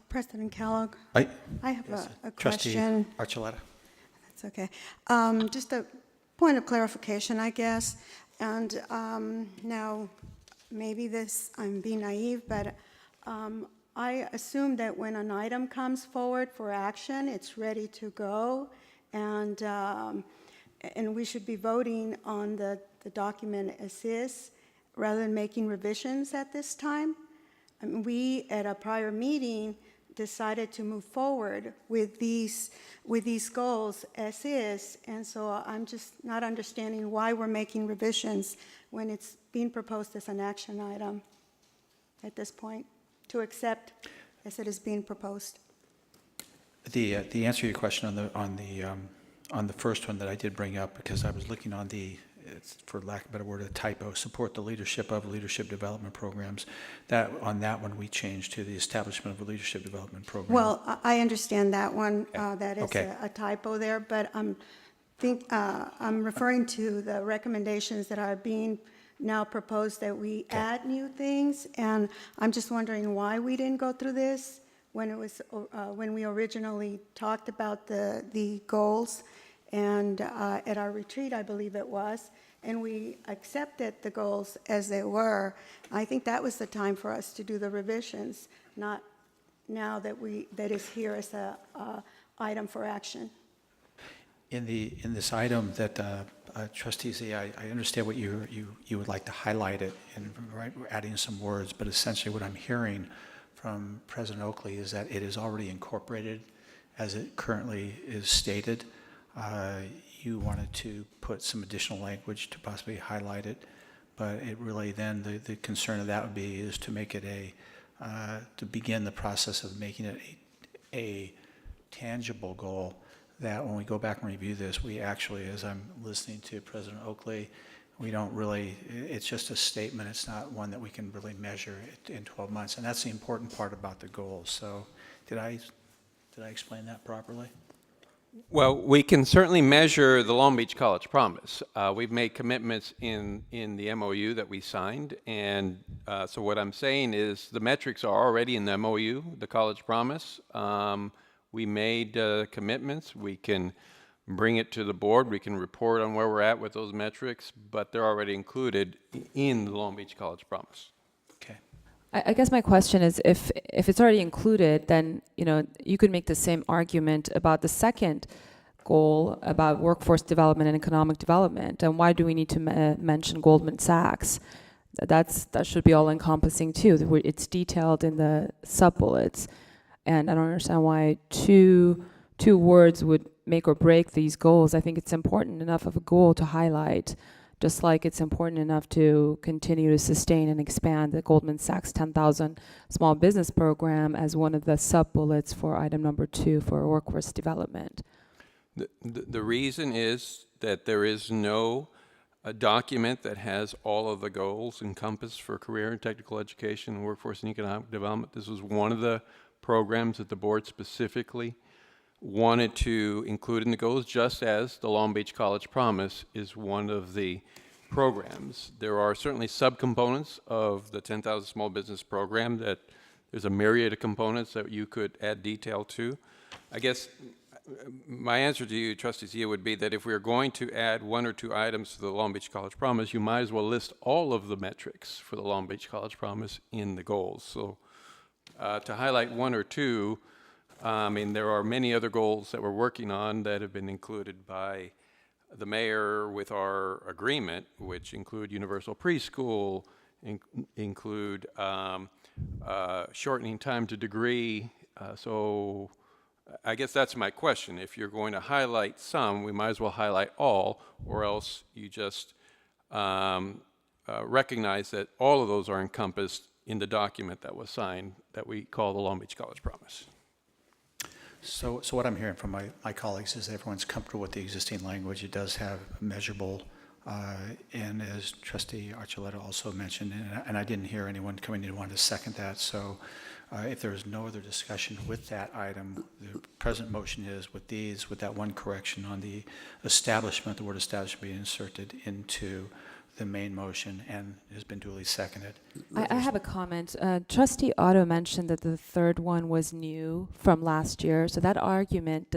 President Kellogg, I I have Yes, a Trustee question. Archuleta. That's okay. Just a point of clarification, I guess. And now, maybe I'm being naive, but I assume that when an item comes forward for action, it's ready to go, and we should be voting on the document as is, rather than making revisions at this time. I mean, we, at a prior meeting, decided to move forward with these goals as is, and so I'm just not understanding why we're making revisions when it's being proposed as an action item at this point, to accept as it is being proposed. The answer to your question on the first one that I did bring up, because I was looking on it's, for lack of a better word, a typo, support the leadership of leadership development programs. On that one, we changed to the establishment of a leadership development program. Well, I understand that one, Okay. that is Okay. a typo there, but I'm referring to the recommendations that are being now proposed that we add new things, and I'm just wondering why we didn't go through this when we originally talked about the goals, and at our retreat, I believe it was, and we accepted the goals as they were. I think that was the time for us to do the revisions, not now that is here as a item for action. In this item that Trustee Z, I understand what you would like to highlight it and we're adding some words, but essentially what I'm hearing from President Oakley is that it is already incorporated as it currently is stated. You wanted to put some additional language to possibly highlight it, but it really then the concern of that would be is to make it to begin the process of making it a tangible goal that when we go back and review this, we actually, as I'm listening to President Oakley, we don't really, it's just a statement. It's not one that we can really measure in 12 months. And that's the important part about the goals. So did I explain that properly? Well, we can certainly measure the Long Beach College Promise. We've made commitments in the MOU that we signed, and so what I'm saying is the metrics are already in the MOU, the College Promise. We made commitments. We can bring it to the board. We can report on where we're at with those metrics, but they're already included in the Long Beach College Promise. Okay. I guess my question is, if it's already included, then you could make the same argument about the second goal about workforce development and economic development. And why do we need to mention Goldman Sachs? That should be all encompassing too. It's detailed in the sub bullets, and I don't understand why two words would make or break these goals. I think it's important enough of a goal to highlight, just like it's important enough to continue to sustain and expand the Goldman Sachs 10,000 small business program as one of the sub-bullets for item number 2 for workforce development. The reason is that there is no document that has all of the goals encompassed for career and technical education, workforce and economic development. This was one of the programs that the board specifically wanted to include in the goals, just as the Long Beach College Promise is one of the programs. There are certainly subcomponents of the 10,000 Small Business Program that there's a myriad of components that you could add detail to. I guess my answer to you, Trustee Zia, would be that if we are going to add one or two items to the Long Beach College Promise, you might as well list all of the metrics for the Long Beach College Promise in the goals. So to highlight one or two, I mean, there are many other goals that we're working on that have been included by the mayor with our agreement, which include universal preschool, include shortening time to degree. So I guess that's my question. If you're going to highlight some, we might as well highlight all, or else you just recognize that all of those are encompassed in the document that was signed that we call the Long Beach College Promise. So what I'm hearing from my colleagues is that everyone's comfortable with the existing language. It does have measurable, and as Trustee Archuleta also mentioned, and I didn't hear anyone coming in who wanted to second that. So if there is no other discussion with that item, the present motion is with that one correction on the establishment, the word establishment being inserted into the main motion and has been duly seconded. I have a comment. Trustee Otto mentioned that the third one was new from last year. So that argument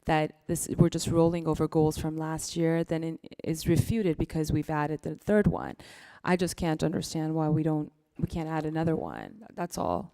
that we're just rolling over goals from last year then is refuted because we've added the third one. I just can't understand why we can't add another one. That's all.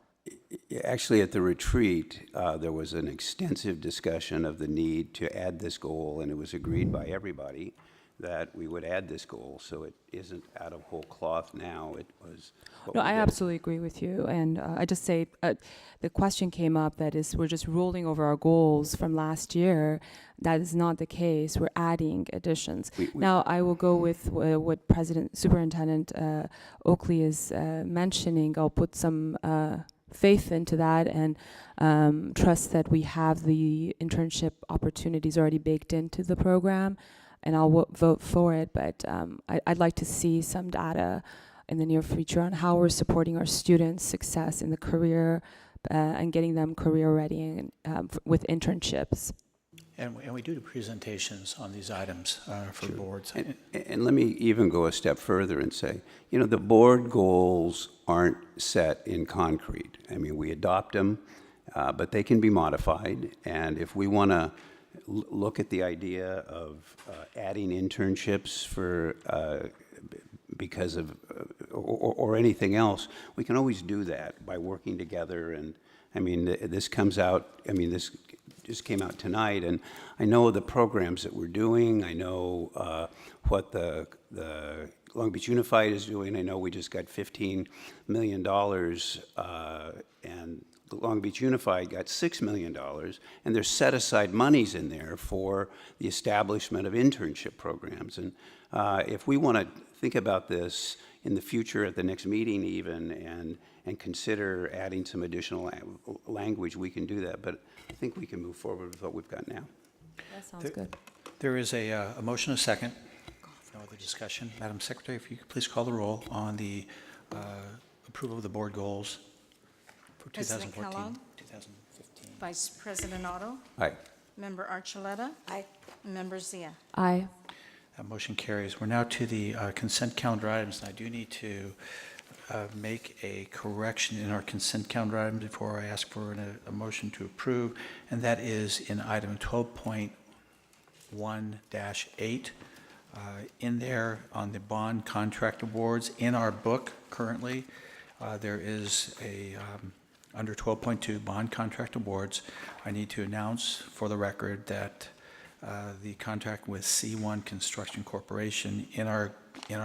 Actually, at the retreat, there was an extensive discussion of the need to add this goal, and it was agreed by everybody that we would add this goal, so it isn't out of whole cloth now. It was what No, we I did. absolutely agree with you. And I just say the question came up that is we're just rolling over our goals from last year. That is not the case. We're adding additions. Now, I will go with what Superintendent Oakley is mentioning. I'll put some faith into that and trust that we have the internship opportunities already baked into the program, and I'll vote for it. But I'd like to see some data in the near future on how we're supporting our students' success in the career and getting them career ready and, with internships. And we do the presentations on these items for boards. And let me even go a step further and say, you know, the board goals aren't set in concrete. I mean, we adopt them, but they can be modified. And if we want to look at the idea of adding internships for because of or anything else, we can always do that by working together. And I mean, this comes out. I mean, this just came out tonight, and I know the programs that we're doing. I know what the Long Beach Unified is doing. I know we just got $15 million, and the Long Beach Unified got $6 million, and there's set-aside monies in there for the establishment of internship programs. And if we want to think about this in the future at the next meeting even, and consider adding some additional language, we can do that. But I think we can move forward with what we've got now. That sounds good. There is a motion and a second. No other discussion. Madam Secretary, if you could please call the roll on the approval of the board goals for President 2014, Kellogg. 2015. Vice President Otto, Aye. Member Archuleta. Aye. Member Zia. Aye. That motion carries. We're now to the consent calendar items, and I do need to make a correction in our consent calendar items before I ask for a motion to approve, and that is in item 12.1-8. In there on the bond contract awards, in our book currently, there is a, under 12.2, bond contract awards, I need to announce for the record that the contract with C1 Construction Corporation in our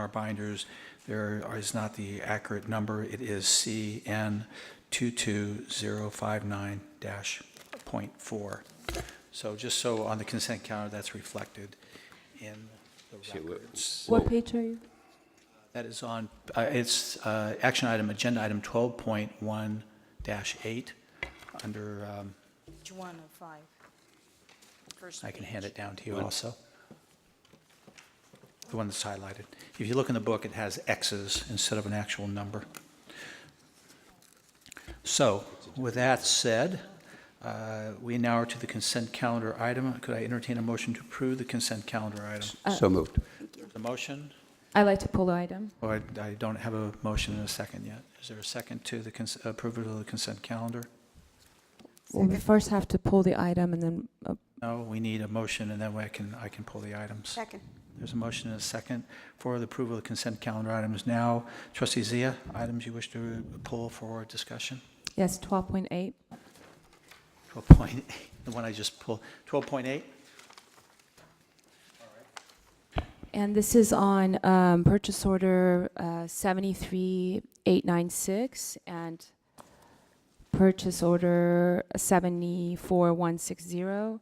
binders, there is not the accurate number. It is CN 22059-.4. So just so on the consent calendar, that's reflected in the records. What page are you? That is on, it's action item, agenda item 12.1-8 under, Page 1 of 5. First I can page. hand it down to you also. The one that's highlighted. If you look in the book, it has X's instead of an actual number. So, with that said, we now are to the consent calendar item. Could I entertain a motion to approve the consent calendar item? So moved. The motion? I'd like to pull the item. Oh, I don't have a motion and a second yet. Is there a second to the approval of the consent calendar? Well, we first have to pull the item and then, No, we need a motion, and then I can pull the items. Second. There's a motion and a second for the approval of the consent calendar items. Now, Trustee Zia, items you wish to pull for discussion? yes, 12.8. 12.8, the one I just pulled, 12.8? And this is on purchase order 73896 and purchase order 74160.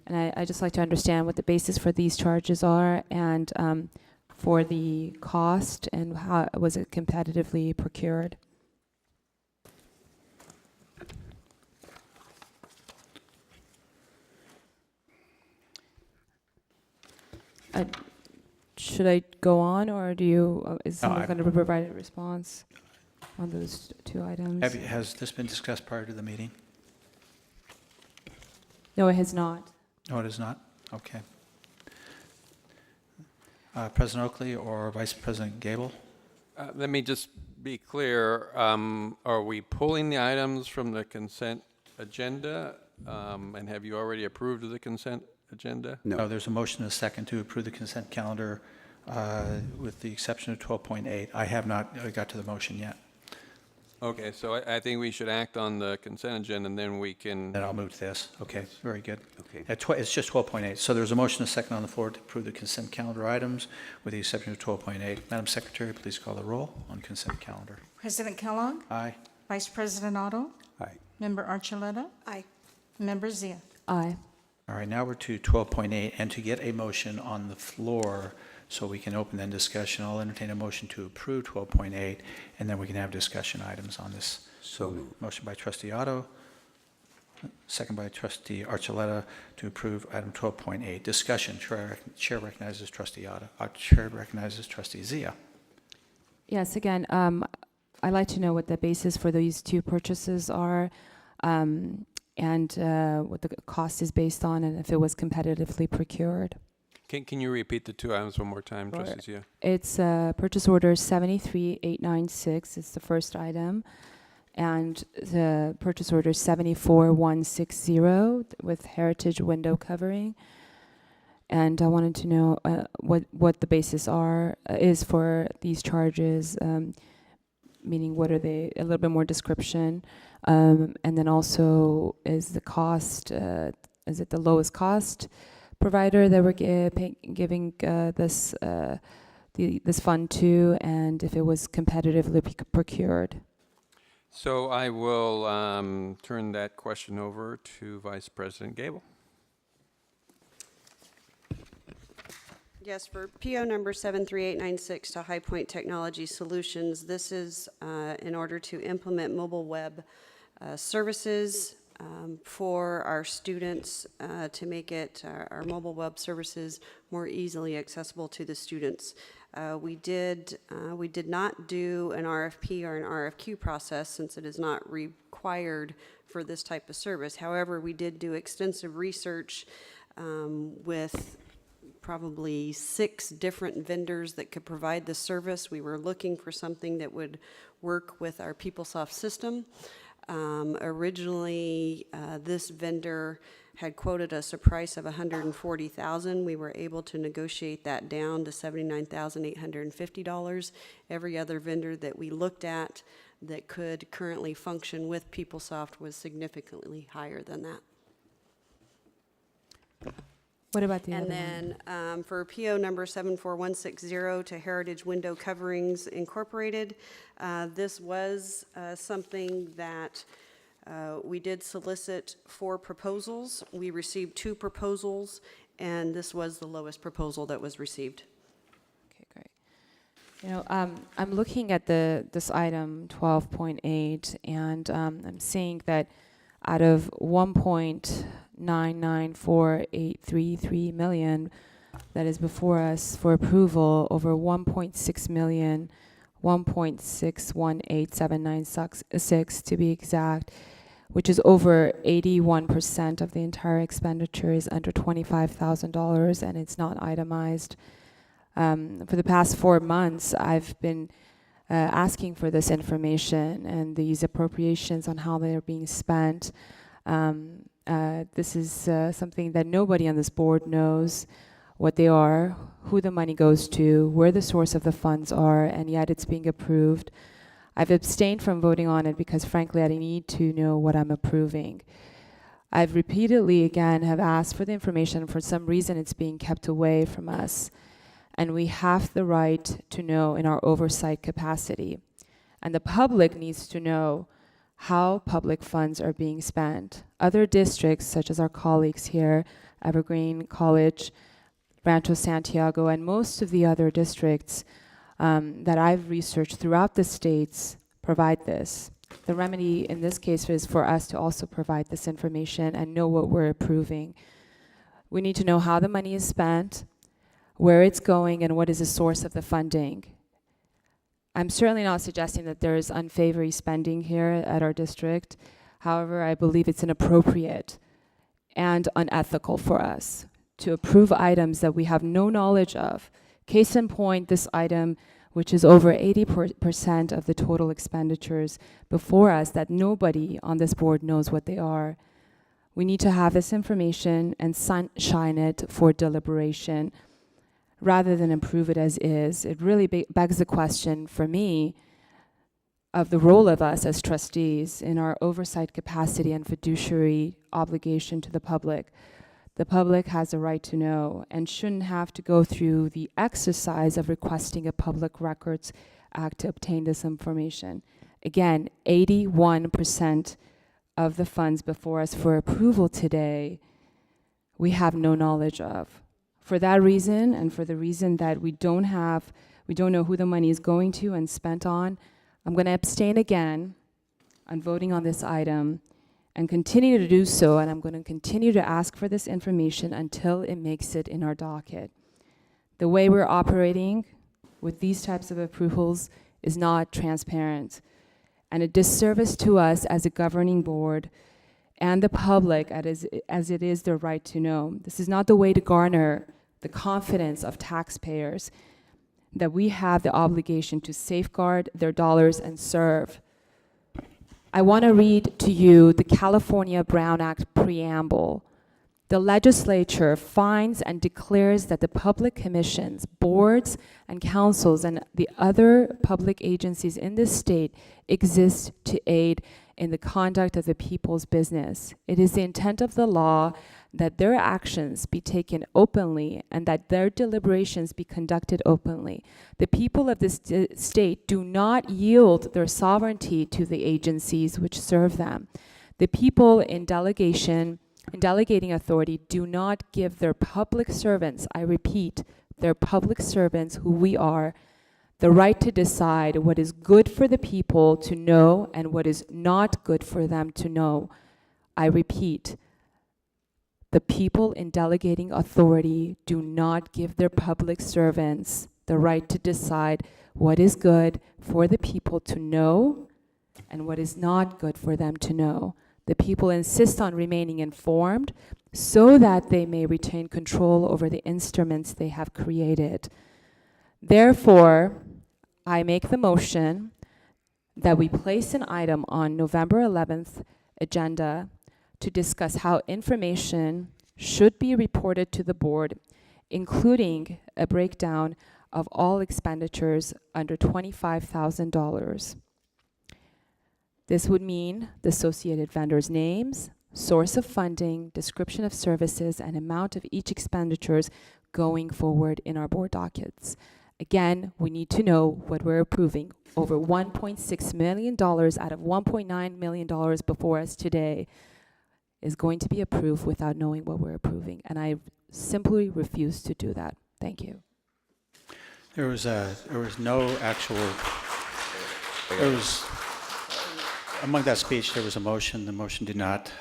And I just like to understand what the basis for these charges are and for the cost and how was it competitively procured. Should I go on, or do you? Is someone I- going to provide a response on those two items? Has this been discussed prior to the meeting? No, it has not. No, it is not? Okay. President Oakley or Vice President Gable? Let me just be clear. Are we pulling the items from the consent agenda? And have you already approved of the consent agenda? No. There's a motion and a second to approve the consent calendar with the exception of 12.8. I have not got to the motion yet. Okay, so I think we should act on the consent agenda, and then we can, Then I'll move to this. Okay, very good. Okay. It's just 12.8. So there's a motion and a second on the floor to approve the consent calendar items with the exception of 12.8. Madam Secretary, please call the roll on consent calendar. President Kellogg, Aye. Vice President Otto, Aye. Member Archuleta, Aye. Member Zia. Aye. All right, now we're to 12.8, and to get a motion on the floor so we can open then discussion, I'll entertain a motion to approve 12.8, and then we can have discussion items on this. So moved. Motion by trustee Otto, second by trustee Archuleta to approve item 12.8. Discussion, Chair recognizes trustee Otto. Chair recognizes trustee Zia. Yes, again, I'd like to know what the basis for these two purchases are, and what the cost is based on, and if it was competitively procured. can you repeat the two items one more time, Sure. trustee Zia? It's purchase order 73896. It's the first item. And the purchase order 74160 with Heritage window covering. And I wanted to know what the basis is for these charges, meaning what are they, a little bit more description. And then also, is the cost, is it the lowest cost provider that we're giving this fund to, and if it was competitively procured? So I will turn that question over to Vice President Gable. Yes, for PO number 73896 to High Point Technology Solutions, this is in order to implement mobile web services for our students to make it, our mobile web services, more easily accessible to the students. We did not do an RFP or an RFQ process since it is not required for this type of service. However, we did do extensive research with probably 6 different vendors that could provide the service. We were looking for something that would work with our PeopleSoft system. Originally, this vendor had quoted us a price of $140,000. We were able to negotiate that down to $79,850. Every other vendor that we looked at that could currently function with PeopleSoft was significantly higher than that. What about the And other one? then for PO number 74160 to Heritage Window Coverings Incorporated, this was something that we did solicit for proposals. We received 2 proposals, and this was the lowest proposal that was received. Okay, great. You know, I'm looking at this item 12.8, and I'm seeing that out of 1.994833 million that is before us for approval, over 1.6 million, 1.618796 to be exact, which is over 81% of the entire expenditure is under $25,000, and it's not itemized. For the past 4 months, I've been asking for this information and these appropriations on how they are being spent. This is something that nobody on this board knows what they are, who the money goes to, where the source of the funds are, and yet it's being approved. I've abstained from voting on it because, frankly, I need to know what I'm approving. I've repeatedly, again, have asked for the information. For some reason, it's being kept away from us. And we have the right to know in our oversight capacity. And the public needs to know how public funds are being spent. Other districts, such as our colleagues here, Evergreen College, Rancho Santiago, and most of the other districts that I've researched throughout the states provide this. The remedy in this case is for us to also provide this information and know what we're approving. We need to know how the money is spent, where it's going, and what is the source of the funding. I'm certainly not suggesting that there is unfavored spending here at our district. However, I believe it's inappropriate and unethical for us to approve items that we have no knowledge of, Case in point, this item, which is over 80% of the total expenditures before us, that nobody on this board knows what they are. We need to have this information and sunshine it for deliberation rather than approve it as is. It really begs the question for me of the role of us as trustees in our oversight capacity and fiduciary obligation to the public. The public has a right to know and shouldn't have to go through the exercise of requesting a Public Records Act to obtain this information. Again, 81% of the funds before us for approval today, we have no knowledge of. For that reason, and for the reason that we don't know who the money is going to and spent on, I'm going to abstain again on voting on this item and continue to do so, and I'm going to continue to ask for this information until it makes it in our docket. The way we're operating with these types of approvals is not transparent, and a disservice to us as a governing board and the public as it is their right to know. This is not the way to garner the confidence of taxpayers that we have the obligation to safeguard their dollars and serve. I want to read to you the California Brown Act preamble. The legislature finds and declares that the public commissions, boards, and councils, and the other public agencies in this state exist to aid in the conduct of the people's business. It is the intent of the law that their actions be taken openly and that their deliberations be conducted openly. The people of this state do not yield their sovereignty to the agencies which serve them. The people in delegating authority do not give their public servants, I repeat, their public servants, who we are, the right to decide what is good for the people to know and what is not good for them to know. I repeat, the people in delegating authority do not give their public servants the right to decide what is good for the people to know and what is not good for them to know. The people insist on remaining informed so that they may retain control over the instruments they have created. Therefore, I make the motion that we place an item on November 11th agenda to discuss how information should be reported to the board, including a breakdown of all expenditures under $25,000. This would mean the associated vendors' names, source of funding, description of services, and amount of each expenditures going forward in our board dockets. Again, we need to know what we're approving. Over $1.6 million out of $1.9 million before us today is going to be approved without knowing what we're approving. And I simply refuse to do that. Thank you. There was among that speech, there was a motion. The motion did not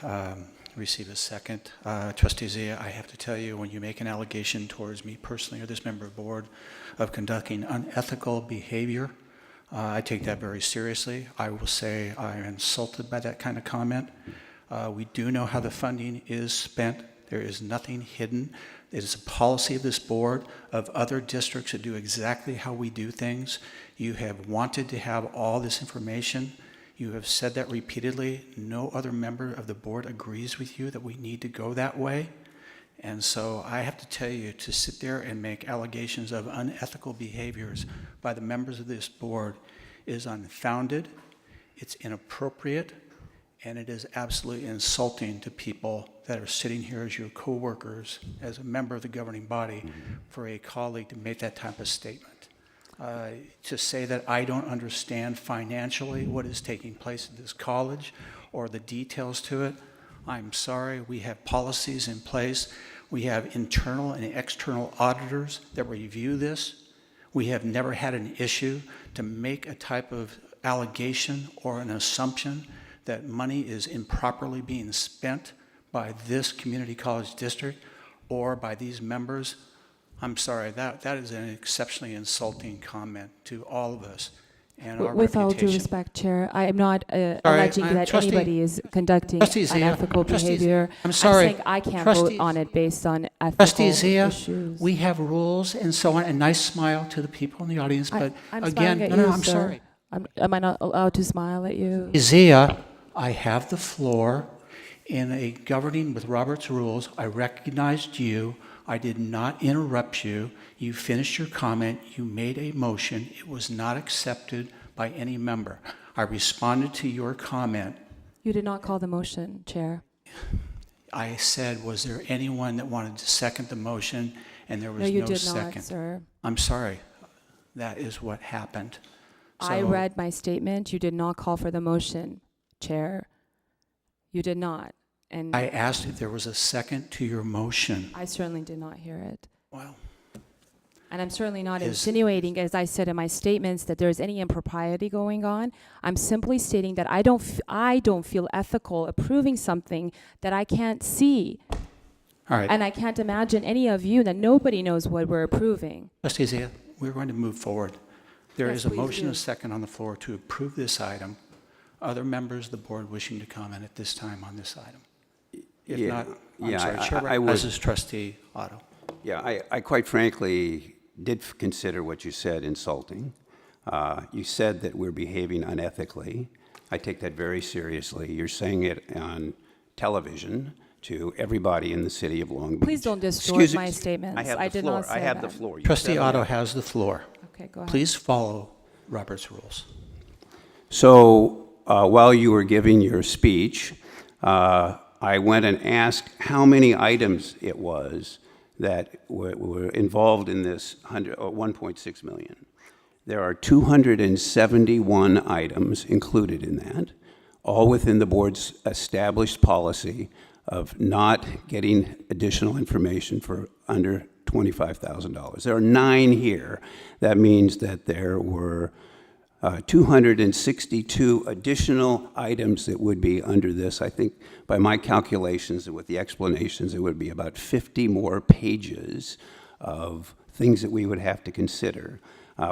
receive a second. Trustee Zia, I have to tell you, when you make an allegation towards me personally or this member of the board of conducting unethical behavior, I take that very seriously. I will say I am insulted by that kind of comment. We do know how the funding is spent. There is nothing hidden. It is a policy of this board, of other districts that do exactly how we do things. You have wanted to have all this information. You have said that repeatedly. No other member of the board agrees with you that we need to go that way. And so I have to tell you, to sit there and make allegations of unethical behaviors by the members of this board is unfounded, it's inappropriate, and it is absolutely insulting to people that are sitting here as your co-workers, as a member of the governing body, for a colleague to make that type of statement. To say that I don't understand financially what is taking place at this college or the details to it, I'm sorry. We have policies in place. We have internal and external auditors that review this. We have never had an issue to make a type of allegation or an assumption that money is improperly being spent by this community college district or by these members. I'm sorry, that is an exceptionally insulting comment to all of us. and our With all due reputation. respect, Chair, I am not Sorry, alleging I'm that trustee- anybody is conducting Trustee Zia, unethical trustees, behavior. I'm sorry, saying I can't trustees- vote on it based on ethical Trustee Zia, issues. we have rules and so on, a nice smile to the people in the audience, but I'm again, smiling at no, you, I'm sir. sorry. Am I not allowed to smile at you? Zia, I have the floor. In a governing with Robert's rules, I recognized you. I did not interrupt you. You finished your comment. You made a motion. It was not accepted by any member. I responded to your comment. You did not call the motion, Chair. I said, was there anyone that wanted to second the motion? And there was No, you no did second. not, sir. I'm sorry. That is what happened. I So- read my statement. You did not call for the motion, Chair. You did not. And I asked if there was a second to your motion. I certainly did not hear it. Well, And I'm certainly not Is- insinuating, as I said in my statements, that there's any impropriety going on. I'm simply stating that I don't feel ethical approving something that I can't see. all right. And I can't imagine any of you that nobody knows what we're approving. Trustee Zia, we're going to move forward. There Yes, is a please motion do. and a second on the floor to approve this item. Other members of the board wishing to comment at this time on this item? If Yeah, not, I'm yeah, sorry, I- Chair I would- recognizes Trustee Otto. Yeah, I quite frankly did consider what you said insulting. You said that we're behaving unethically. I take that very seriously. You're saying it on television to everybody in the city of Long Beach. Please don't distort Excuse me, my statements. I have I the did floor. not I say have the that. floor. You Trustee said Otto that. has the floor. Okay, go ahead. Please follow Robert's rules. So while you were giving your speech, I went and asked how many items it was that were involved in this 1.6 million. There are 271 items included in that, all within the board's established policy of not getting additional information for under $25,000. There are 9 here. That means that there were 262 additional items that would be under this. I think by my calculations and with the explanations, it would be about 50 more pages of things that we would have to consider.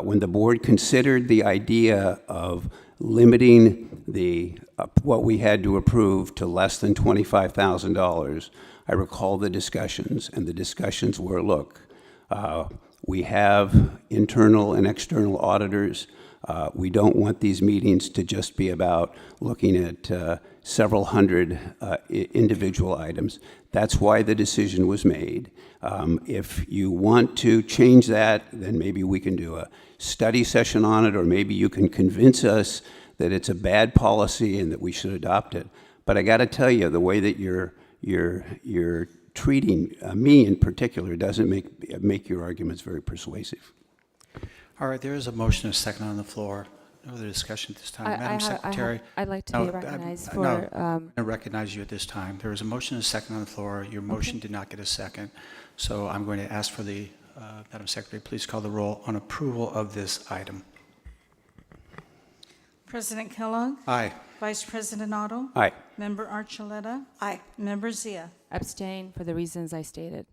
When the board considered the idea of limiting the what we had to approve to less than $25,000, I recall the discussions, and the discussions were, look, we have internal and external auditors. We don't want these meetings to just be about looking at several hundred individual items. That's why the decision was made. If you want to change that, then maybe we can do a study session on it, or maybe you can convince us that it's a bad policy and that we should adopt it. But I got to tell you, the way that you're treating me in particular doesn't make your arguments very persuasive. All right, there is a motion and a second on the floor. No other discussion at this time. Madam Secretary? I'd like to No, be recognized no, for, I recognize you at this time. There is a motion and a second on the floor. Your motion did not get a second. So I'm going to ask for the, Madam Secretary, please call the roll on approval of this item. President Kellogg, Aye. Vice President Otto, Aye. Member Archuleta, Aye. Member Zia. abstain for the reasons I stated.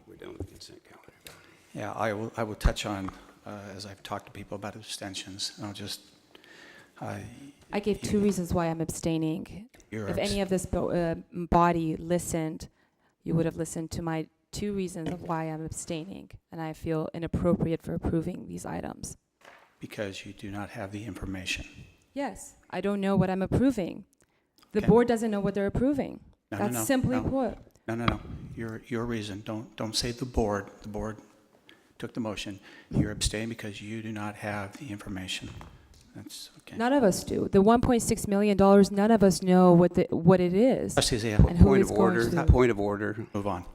We're done with the consent calendar. Yeah, I will touch on, as I've talked to people about abstentions, and I'll just, I gave 2 reasons why I'm abstaining. You're If any of this body listened, you would have listened to my 2 reasons of why I'm abstaining, and I feel inappropriate for approving these items. because you do not have the information. Yes, I don't know what I'm approving. The Okay. board doesn't know what they're approving. No, no, That's no, simply no. put. No. Your reason, don't say the board. The board took the motion. You're abstaining because you do not have the information. That's, okay. None of us do. The $1.6 million, none of us know what it is. Trustee Zia, And who Point is of going order, to- point of order. move on.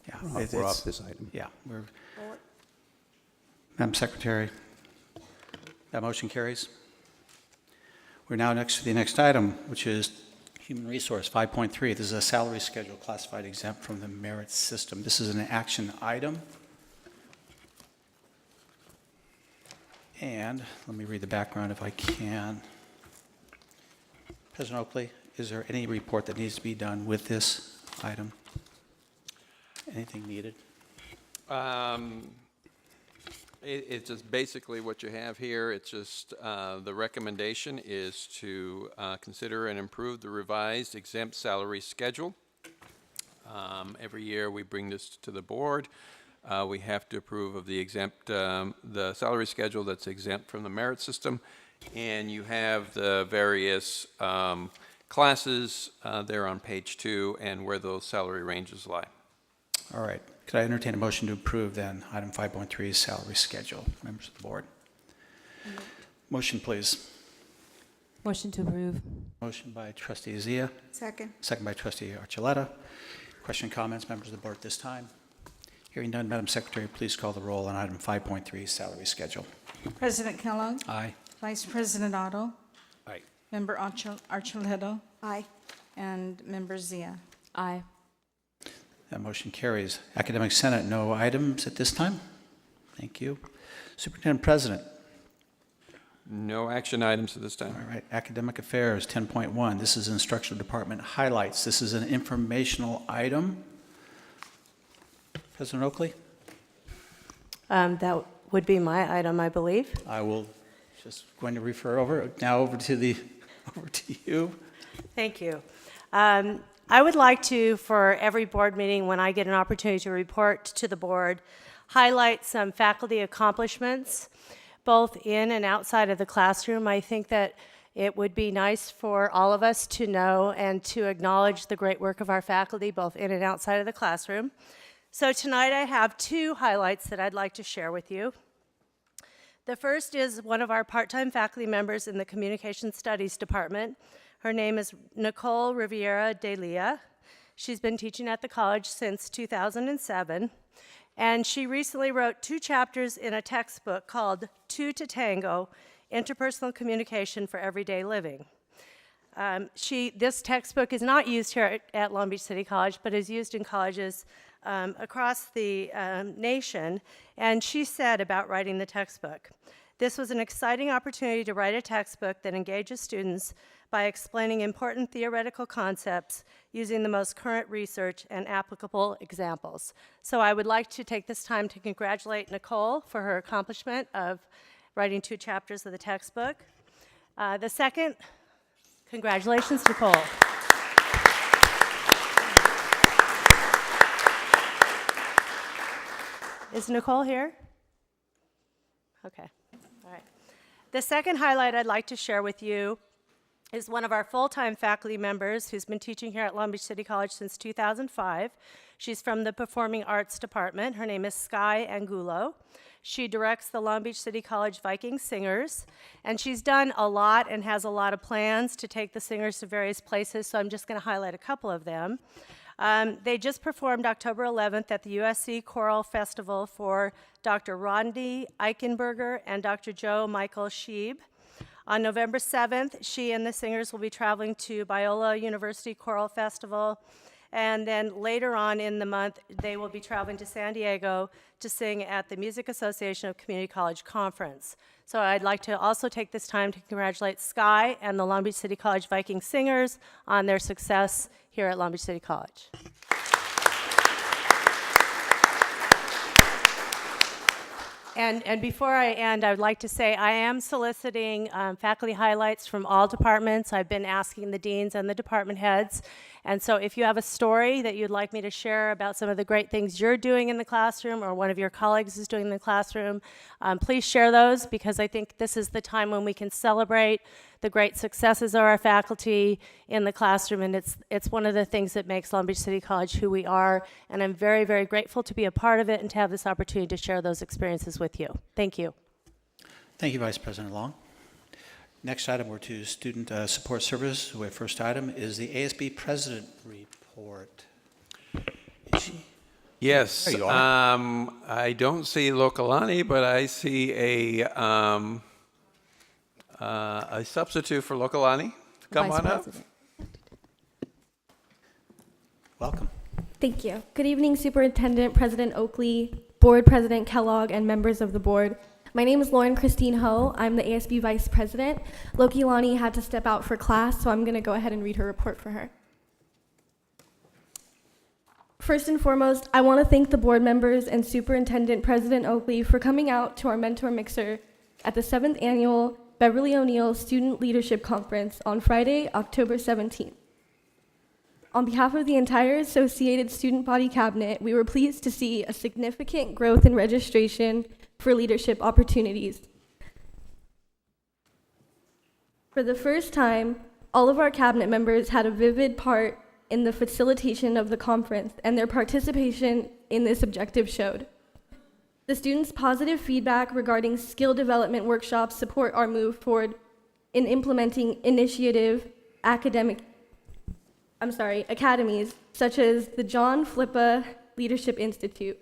Yeah, We're it's- off this item. Yeah, Madam Secretary, that motion carries. We're now next to the next item, which is Human Resource 5.3. This is a salary schedule classified exempt from the merit system. This is an action item. And let me read the background if I can. President Oakley, is there any report that needs to be done with this item? Anything needed? It's just basically what you have here. It's just, the recommendation is to consider and improve the revised exempt salary schedule. Every year we bring this to the board. We have to approve of the the salary schedule that's exempt from the merit system. And you have the various classes there on page 2 and where those salary ranges lie. All right. Could I entertain a motion to approve then item 5.3 salary schedule? Members of the board. Motion, please. Motion to approve. Motion by trustee Zia, Second. second by trustee Archuleta. Question, comments, members of the board at this time? Hearing none, Madam Secretary, please call the roll on item 5.3 salary schedule. President Kellogg, Aye. Vice President Otto, Aye. Member Archuleta, Aye. and Member Zia. Aye. That motion carries. Academic Senate, no items at this time. Thank you. Superintendent President. No action items at this time. All right. Academic Affairs, 10.1. This is Instructional Department highlights. This is an informational President Oakley? That would be my item, I believe. I will just going to refer over to you. Thank you. I would like to, for every board meeting, when I get an opportunity to report to the board, highlight some faculty accomplishments, both in and outside of the classroom. I think that it would be nice for all of us to know and to acknowledge the great work of our faculty, both in and outside of the classroom. So tonight I have 2 highlights that I'd like to share with you. The first is one of our part-time faculty members in the Communication Studies Department. Her name is Nicole Riviera de Lea. She's been teaching at the college since 2007, and she recently wrote 2 chapters in a textbook called Two to Tango, Interpersonal Communication for Everyday Living. This textbook is not used here at Long Beach City College, but is used in colleges across the nation, and she said about writing the textbook, "This was an exciting opportunity to write a textbook that engages students by explaining important theoretical concepts using the most current research and applicable examples." So I would like to take this time to congratulate Nicole for her accomplishment of writing 2 chapters of the textbook. The second, congratulations, Nicole. Is Nicole here? Okay, all right. The second highlight I'd like to share with you is one of our full-time faculty members who's been teaching here at Long Beach City College since 2005. She's from the Performing Arts Department. Her name is Sky Angulo. She directs the Long Beach City College Viking Singers, and she's done a lot and has a lot of plans to take the singers to various places, so I'm just going to highlight a couple of them. They just performed October 11th at the USC Choral Festival for Dr. Rodney Eichenberger and Dr. Joe Michael Scheib. On November 7th, she and the singers will be traveling to Biola University Choral Festival. And then later on in the month, they will be traveling to San Diego to sing at the Music Association of Community College Conference. So I'd like to also take this time to congratulate Sky and the Long Beach City College Viking Singers on their success here at Long Beach City College. And before I end, I would like to say I am soliciting faculty highlights from all departments. I've been asking the deans and the department heads. And so if you have a story that you'd like me to share about some of the great things you're doing in the classroom or one of your colleagues is doing in the classroom, please share those, because I think this is the time when we can celebrate the great successes of our faculty in the classroom, and it's one of the things that makes Long Beach City College who we are, and I'm very, very grateful to be a part of it and to have this opportunity to share those experiences with you. Thank you. Thank you, Vice President Long. Next item, we're to Student Support Service. Our first item is the ASB President Report. Is she? Yes. There you are. I don't see Lokalani, but I see a substitute for Lokalani. Come Vice on up. President. Welcome. Thank you. Good evening, Superintendent, President Oakley, Board President Kellogg, and members of the board. My name is Lauren Christine Ho. I'm the ASB Vice President. Loki Lani had to step out for class, so I'm going to go ahead and read her report for her. First and foremost, I want to thank the board members and Superintendent President Oakley for coming out to our mentor mixer at the 7th Annual Beverly O'Neill Student Leadership Conference on Friday, October 17th. On behalf of the entire Associated Student Body Cabinet, we were pleased to see a significant growth in registration for leadership opportunities. For the first time, all of our cabinet members had a vivid part in the facilitation of the conference, and their participation in this objective showed. The students' positive feedback regarding skill development workshops support our move forward in implementing academies such as the John Flippa Leadership Institute.